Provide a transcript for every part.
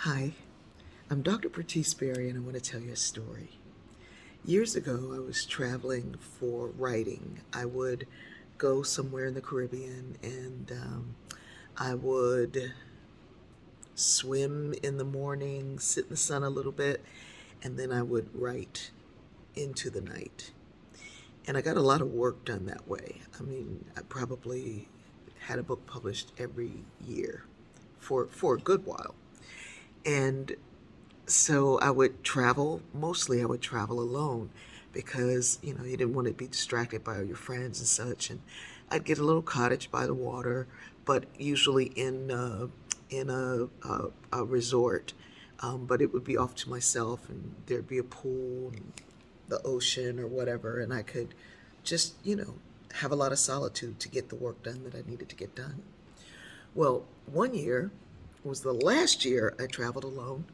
Hi, I'm Dr. Bertice Berry, and I want to tell you a story. Years ago, I was traveling for writing. I would go somewhere in the Caribbean and I would swim in the morning, sit in the sun a little bit, and then I would write into the night. And I got a lot of work done that way. I mean, I probably had a book published every year for a good while. And so I would travel, mostly I would travel alone because, you didn't want to be distracted by all your friends and such. And I'd get a little cottage by the water, but usually in a resort. But it would be off to myself, and there'd be a pool and the ocean or whatever, and I could just, have a lot of solitude to get the work done that I needed to get done. Well, one year was the last year I traveled alone.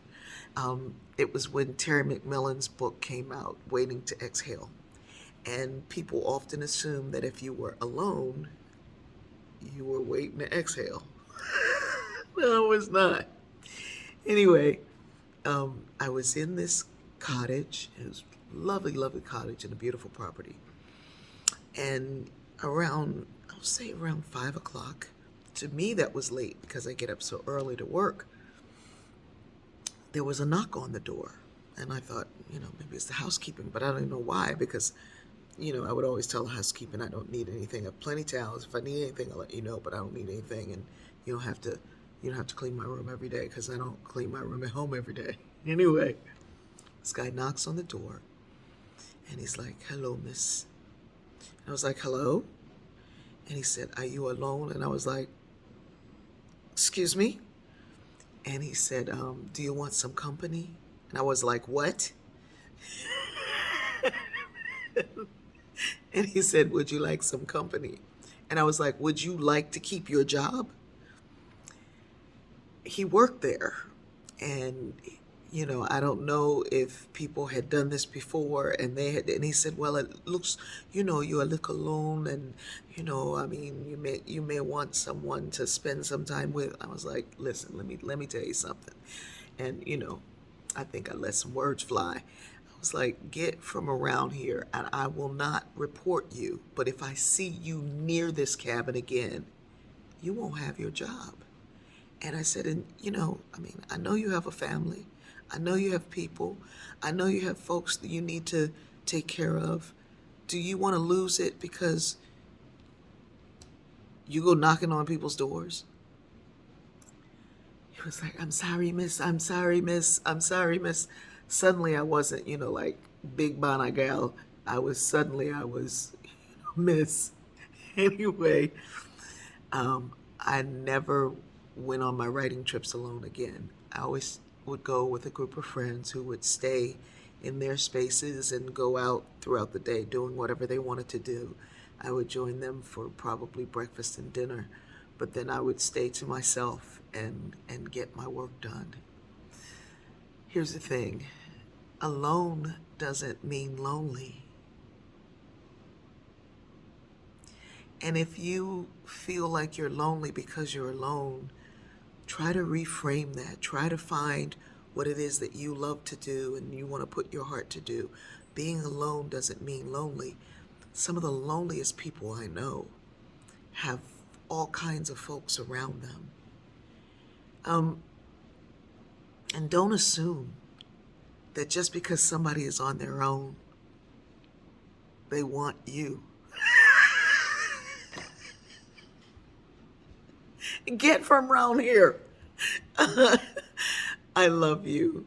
It was when Terry McMillan's book came out, Waiting to Exhale. And people often assume that if you were alone, you were waiting to exhale. No, it was not. Anyway, I was in this cottage. It was a lovely, lovely cottage and a beautiful property. And I'll say around 5 o'clock, to me that was late because I get up so early to work. There was a knock on the door. And I thought, maybe it's the housekeeping, but I don't even know why because, I would always tell the housekeeping I don't need anything. I have plenty of towels. If I need anything, I'll let you know, but I don't need anything. And you don't have to, you don't have to clean my room every day because I don't clean my room at home every day. Anyway, this guy knocks on the door and he's like, "Hello, miss." And I was like, "Hello?" And he said, "Are you alone?" And I was like, "Excuse me?" And he said, "Do you want some company?" And I was like, "What?" And he said, "Would you like some company?" And I was like, "Would you like to keep your job?" He worked there. And, I don't know if people had done this before and he said, "Well, it looks, you're a little alone and, I mean, you may want someone to spend some time with." I was like, "Listen, let me tell you something." And, I think I let some words fly. I was like, "Get from around here and I will not report you. But if I see you near this cabin again, you won't have your job." And I said, "And I mean, I know you have a family. I know you have people. I know you have folks that you need to take care of. Do you want to lose it because you go knocking on people's doors?" He was like, "I'm sorry, miss. I'm sorry, miss. I'm sorry, miss." Suddenly I wasn't, like big Bana gal. I was, miss. Anyway, I never went on my writing trips alone again. I always would go with a group of friends who would stay in their spaces and go out throughout the day doing whatever they wanted to do. I would join them for probably breakfast and dinner, but then I would stay to myself and get my work done. Here's the thing. Alone doesn't mean lonely. And if you feel like you're lonely because you're alone, try to reframe that. Try to find what it is that you love to do and you want to put your heart to do. Being alone doesn't mean lonely. Some of the loneliest people I know have all kinds of folks around them. Um, and don't assume that just because somebody is on their own, they want you. Get from around here. I love you.